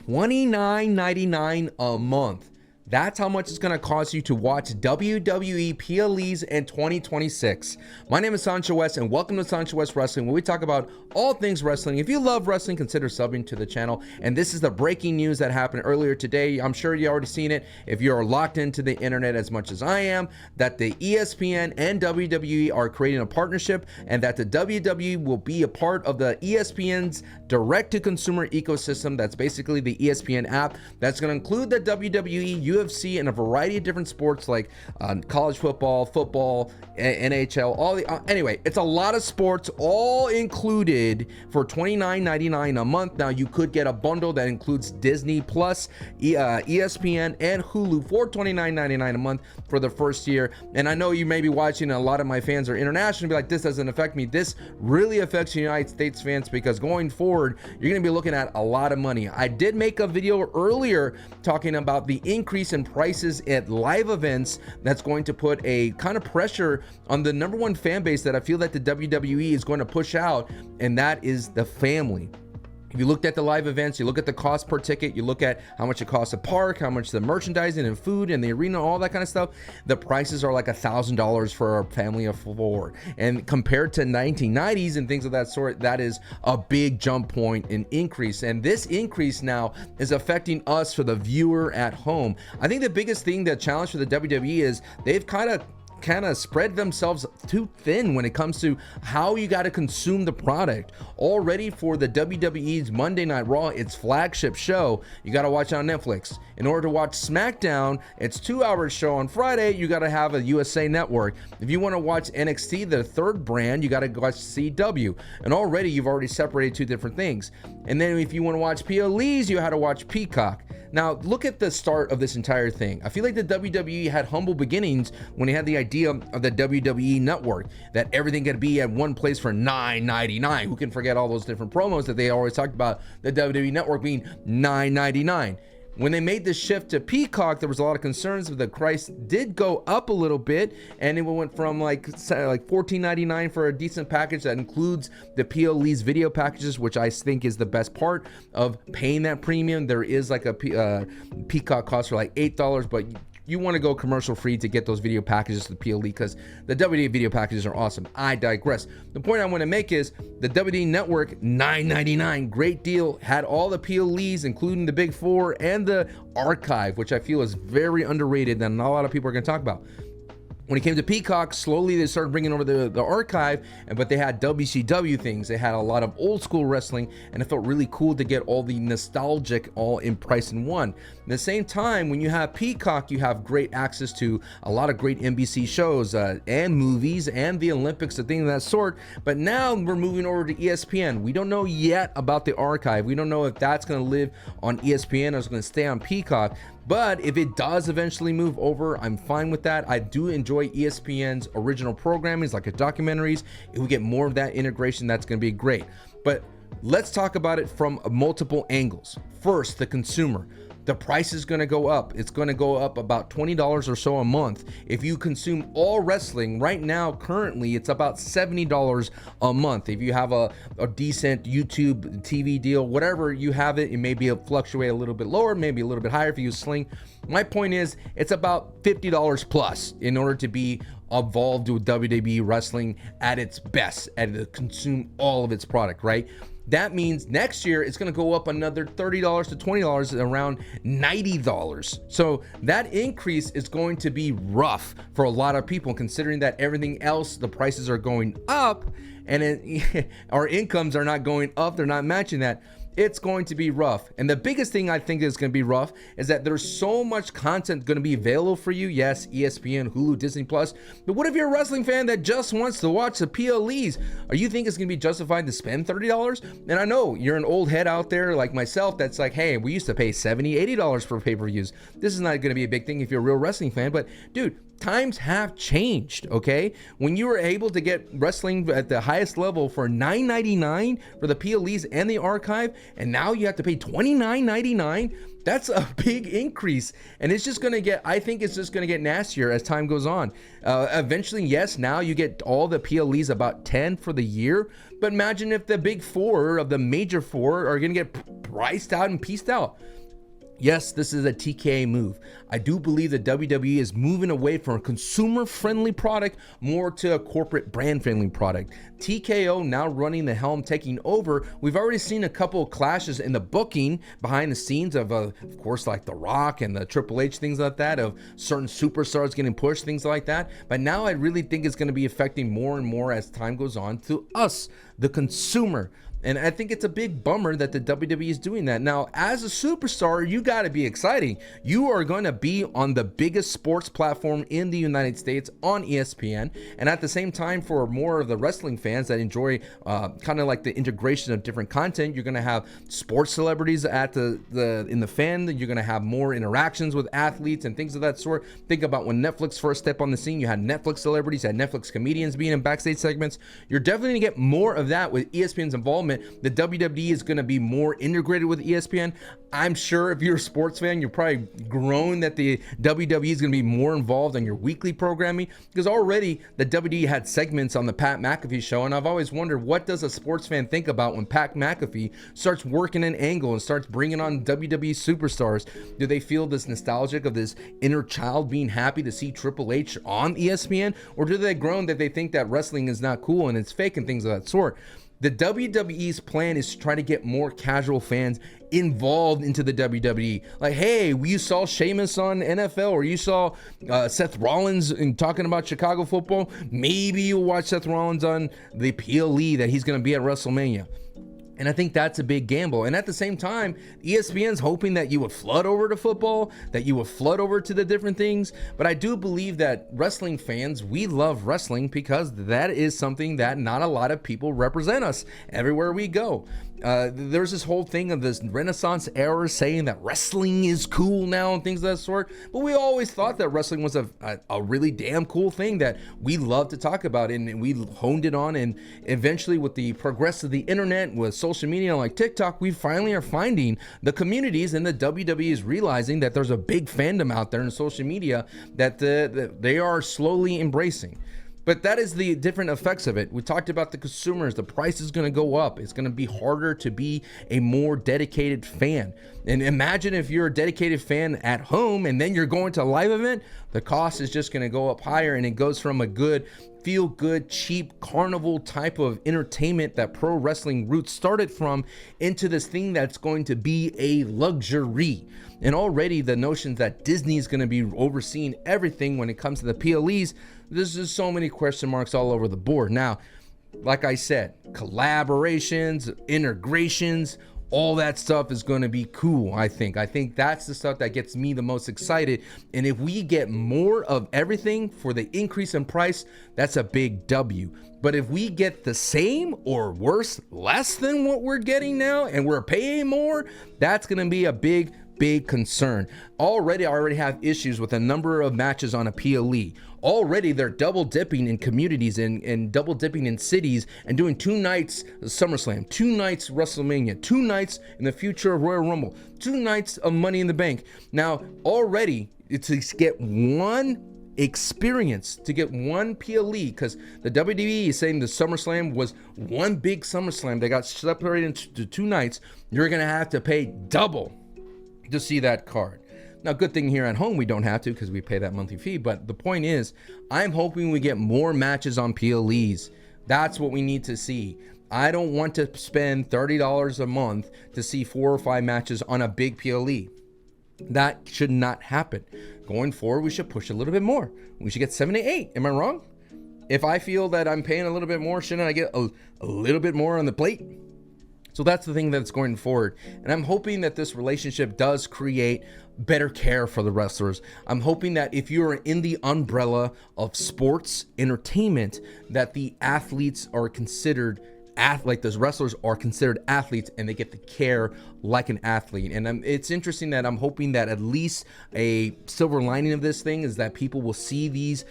$29.99 a month. That's how much it's going to cost you to watch WWE PLEs in 2026. My name is Sancho West, and welcome to Sancho West Wrestling, where we talk about all things wrestling. If you love wrestling, consider subbing to the channel. And this is the breaking news that happened earlier today. I'm sure you already seen it if you're locked into the internet as much as I am, that the ESPN and WWE are creating a partnership, and that the WWE will be a part of the ESPN's direct-to-consumer ecosystem. That's basically the ESPN app. That's going to include the WWE, UFC, and a variety of different sports like college football, NHL, anyway, it's a lot of sports all included for $29.99 a month. Now you could get a bundle that includes Disney Plus, ESPN, and Hulu for $29.99 a month for the first year. And I know you may be watching, a lot of my fans are international, be like, this doesn't affect me. This really affects United States fans, because going forward, you're going to be looking at a lot of money. I did make a video earlier talking about the increase in prices at live events that's going to put a kind of pressure on the number one fan base that I feel that the WWE is going to push out, and that is the family. If you looked at the live events, you look at the cost per ticket, you look at how much it costs a park, how much the merchandising and food and the arena, all that kind of stuff, the prices are like $1,000 for a family of four. And compared to 1990s and things of that sort, that is a big jump point in increase. And this increase now is affecting us, for the viewer at home. I think the biggest thing, the challenge for the WWE is they've kind of spread themselves too thin when it comes to how you got to consume the product. Already for the WWE's Monday Night Raw, its flagship show, you got to watch it on Netflix. In order to watch SmackDown, its 2-hour show on Friday, you got to have a USA Network. If you want to watch NXT, the third brand, you got to watch CW. And already you've already separated two different things. And then if you want to watch PLEs, you had to watch Peacock. Now, look at the start of this entire thing. I feel like the WWE had humble beginnings when they had the idea of the WWE Network, that everything could be at one place for $9.99. Who can forget all those different promos that they always talked about the WWE Network being $9.99? When they made the shift to Peacock, there was a lot of concerns that the price did go up a little bit, and it went from like $14.99 for a decent package that includes the PLE's video packages, which I think is the best part of paying that premium. There is like a Peacock cost for like $8, but you want to go commercial free to get those video packages to the PLE, because the WWE video packages are awesome. I digress. The point I want to make is the WWE Network, $9.99, great deal, had all the PLEs, including the Big Four and the archive, which I feel is very underrated that not a lot of people are going to talk about. When it came to Peacock, slowly they started bringing over the archive, but they had WCW things. They had a lot of old school wrestling, and it felt really cool to get all the nostalgic all in price in one. At the same time, when you have Peacock, you have great access to a lot of great NBC shows and movies and the Olympics and things of that sort. But now we're moving over to ESPN. We don't know yet about the archive. We don't know if that's going to live on ESPN or is going to stay on Peacock. But if it does eventually move over, I'm fine with that. I do enjoy ESPN's original programming, like documentaries. If we get more of that integration, that's going to be great. But let's talk about it from multiple angles. First, the consumer. The price is going to go up. It's going to go up about $20 or so a month. If you consume all wrestling right now, currently, it's about $70 a month. If you have a decent YouTube TV deal, whatever you have it may be fluctuate a little bit lower, maybe a little bit higher if you use Sling. My point is, it's about $50 plus in order to be involved with WWE wrestling at its best and to consume all of its product, right? That means next year it's going to go up another $30 to $20, around $90. So that increase is going to be rough for a lot of people, considering that everything else, the prices are going up, and our incomes are not going up. They're not matching that. It's going to be rough. And the biggest thing I think is going to be rough is that there's so much content going to be available for you. Yes, ESPN, Hulu, Disney Plus. But what if you're a wrestling fan that just wants to watch the PLEs? Are you think it's going to be justified to spend $30? And I know you're an old head out there like myself that's like, hey, we used to pay $70, $80 for pay-per-views. This is not going to be a big thing if you're a real wrestling fan. But dude, times have changed, okay? When you were able to get wrestling at the highest level for $9.99 for the PLEs and the archive, and now you have to pay $29.99, that's a big increase. And it's just gonna get, I think it's just gonna get nastier as time goes on. Eventually, yes, now you get all the PLEs about 10 for the year, but imagine if the big four of the major four are gonna get priced out and pieced out. Yes, this is a TKA move. I do believe that WWE is moving away from a consumer-friendly product more to a corporate brand-friendly product. TKO now running the helm, taking over. We've already seen a couple of clashes in the booking behind the scenes of course, like The Rock and the Triple H, things like that, of certain superstars getting pushed, things like that. But now I really think it's going to be affecting more and more as time goes on to us, the consumer. And I think it's a big bummer that the WWE is doing that. Now, as a superstar, you got to be exciting. You are going to be on the biggest sports platform in the United States on ESPN. And at the same time, for more of the wrestling fans that enjoy kind of like the integration of different content, you're going to have sports celebrities at in the fan. You're going to have more interactions with athletes and things of that sort. Think about when Netflix first stepped on the scene. You had Netflix celebrities, you had Netflix comedians being in backstage segments. You're definitely going to get more of that with ESPN's involvement. The WWE is going to be more integrated with ESPN. I'm sure if you're a sports fan, you're probably grown that the WWE is going to be more involved in your weekly programming, because already the WWE had segments on the Pat McAfee show, and I've always wondered, what does a sports fan think about when Pat McAfee starts working an angle and starts bringing on WWE superstars? Do they feel this nostalgic of this inner child being happy to see Triple H on ESPN, or do they groan that they think that wrestling is not cool and it's fake and things of that sort? The WWE's plan is to try to get more casual fans involved into the WWE. Like, hey, you saw Sheamus on NFL, or you saw Seth Rollins talking about Chicago football. Maybe you'll watch Seth Rollins on the PLE that he's going to be at WrestleMania. And I think that's a big gamble. And at the same time, ESPN's hoping that you would flood over to football, that you would flood over to the different things. But I do believe that wrestling fans, we love wrestling because that is something that not a lot of people represent us everywhere we go. There's this whole thing of this Renaissance era saying that wrestling is cool now and things of that sort. But we always thought that wrestling was a really damn cool thing that we love to talk about, and we honed it on. And eventually, with the progress of the internet, with social media like TikTok, we finally are finding the communities, and the WWE is realizing that there's a big fandom out there in social media that they are slowly embracing. But that is the different effects of it. We talked about the consumers. The price is going to go up. It's going to be harder to be a more dedicated fan. And imagine if you're a dedicated fan at home and then you're going to a live event, the cost is just going to go up higher, and it goes from a good, feel-good, cheap carnival type of entertainment that pro wrestling roots started from into this thing that's going to be a luxury. And already the notion that Disney is going to be overseeing everything when it comes to the PLEs, there's just so many question marks all over the board. Now, like I said, collaborations, integrations, all that stuff is going to be cool, I think. I think that's the stuff that gets me the most excited. And if we get more of everything for the increase in price, that's a big W. But if we get the same or worse, less than what we're getting now, and we're paying more, that's going to be a big concern. I already have issues with a number of matches on a PLE. Already they're double dipping in communities and double dipping in cities and doing 2 nights SummerSlam, 2 nights WrestleMania, 2 nights in the future of Royal Rumble, 2 nights of Money in the Bank. Now, already to get one experience, to get one PLE, because the WWE is saying the SummerSlam was one big SummerSlam. They got separated into 2 nights. You're going to have to pay double to see that card. Now, good thing here at home we don't have to, because we pay that monthly fee. But the point is, I'm hoping we get more matches on PLEs. That's what we need to see. I don't want to spend $30 a month to see 4 or 5 matches on a big PLE. That should not happen. Going forward, we should push a little bit more. We should get 7 to 8. Am I wrong? If I feel that I'm paying a little bit more, shouldn't I get a little bit more on the plate? So that's the thing that's going forward. And I'm hoping that this relationship does create better care for the wrestlers. I'm hoping that if you're in the umbrella of sports entertainment, that the athletes are considered like those wrestlers are considered athletes and they get the care like an athlete. And it's interesting that I'm hoping that at least a silver lining of this thing is that people will see these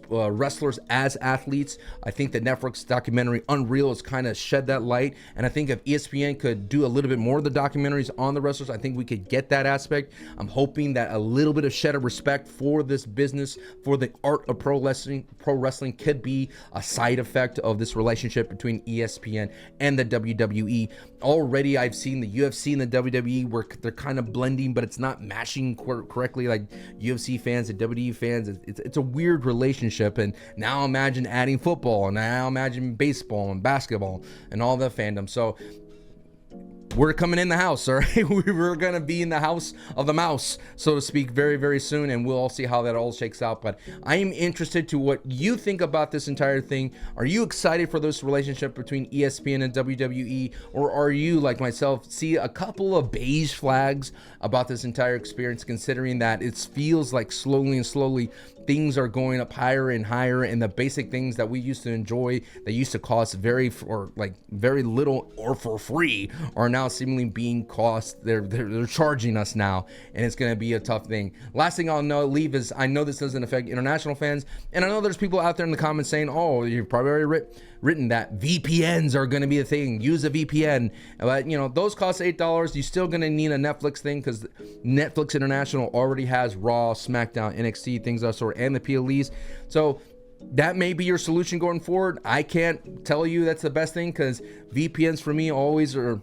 wrestlers as athletes. I think the Netflix documentary Unreal has kind of shed that light, and I think if ESPN could do a little bit more of the documentaries on the wrestlers, I think we could get that aspect. I'm hoping that a little bit of shed of respect for this business, for the art of pro wrestling could be a side effect of this relationship between ESPN and the WWE. Already I've seen the UFC and the WWE where they're kind of blending, but it's not mashing correctly like UFC fans and WWE fans. It's a weird relationship. And now imagine adding football, and now imagine baseball and basketball and all the fandom. So we're coming in the house, all right? We're going to be in the house of the mouse, so to speak, very, very soon, and we'll all see how that all shakes out. But I am interested to what you think about this entire thing. Are you excited for this relationship between ESPN and WWE, or are you, like myself, see a couple of beige flags about this entire experience, considering that it feels like slowly and slowly things are going up higher and higher, and the basic things that we used to enjoy that used to cost very little or for free are now seemingly being cost. They're charging us now, and it's going to be a tough thing. Last thing I'll leave is, I know this doesn't affect international fans, and I know there's people out there in the comments saying, oh, you've probably already written that VPNs are going to be a thing. Use a VPN. But those cost $8. You're still going to need a Netflix thing, because Netflix International already has Raw, SmackDown, NXT, things of that sort, and the PLEs. So that may be your solution going forward. I can't tell you that's the best thing, because VPNs for me always are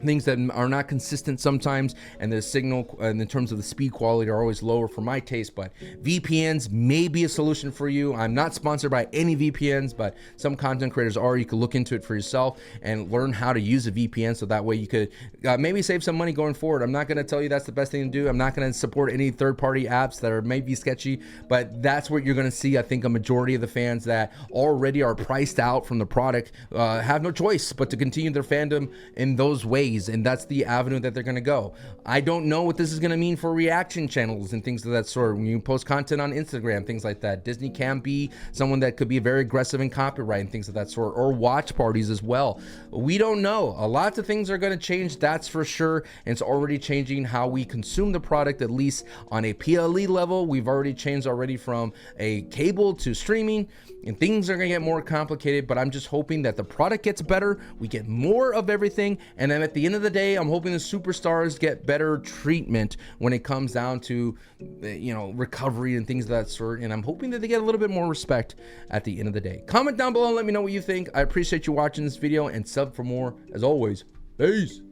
things that are not consistent sometimes, and the signal and in terms of the speed quality are always lower for my taste. But VPNs may be a solution for you. I'm not sponsored by any VPNs, but some content creators are. You could look into it for yourself and learn how to use a VPN, so that way you could maybe save some money going forward. I'm not going to tell you that's the best thing to do. I'm not going to support any third-party apps that are maybe sketchy, but that's what you're going to see. I think a majority of the fans that already are priced out from the product have no choice but to continue their fandom in those ways. And that's the avenue that they're going to go. I don't know what this is going to mean for reaction channels and things of that sort. When you post content on Instagram, things like that, Disney can be someone that could be very aggressive in copyright and things of that sort, or watch parties as well. We don't know. A lot of things are going to change, that's for sure. And it's already changing how we consume the product, at least on a PLE level. We've already changed from a cable to streaming, and things are going to get more complicated. But I'm just hoping that the product gets better, we get more of everything, and then at the end of the day, I'm hoping the superstars get better treatment when it comes down to recovery and things of that sort. And I'm hoping that they get a little bit more respect at the end of the day. Comment down below and let me know what you think. I appreciate you watching this video, and sub for more as always. Peace.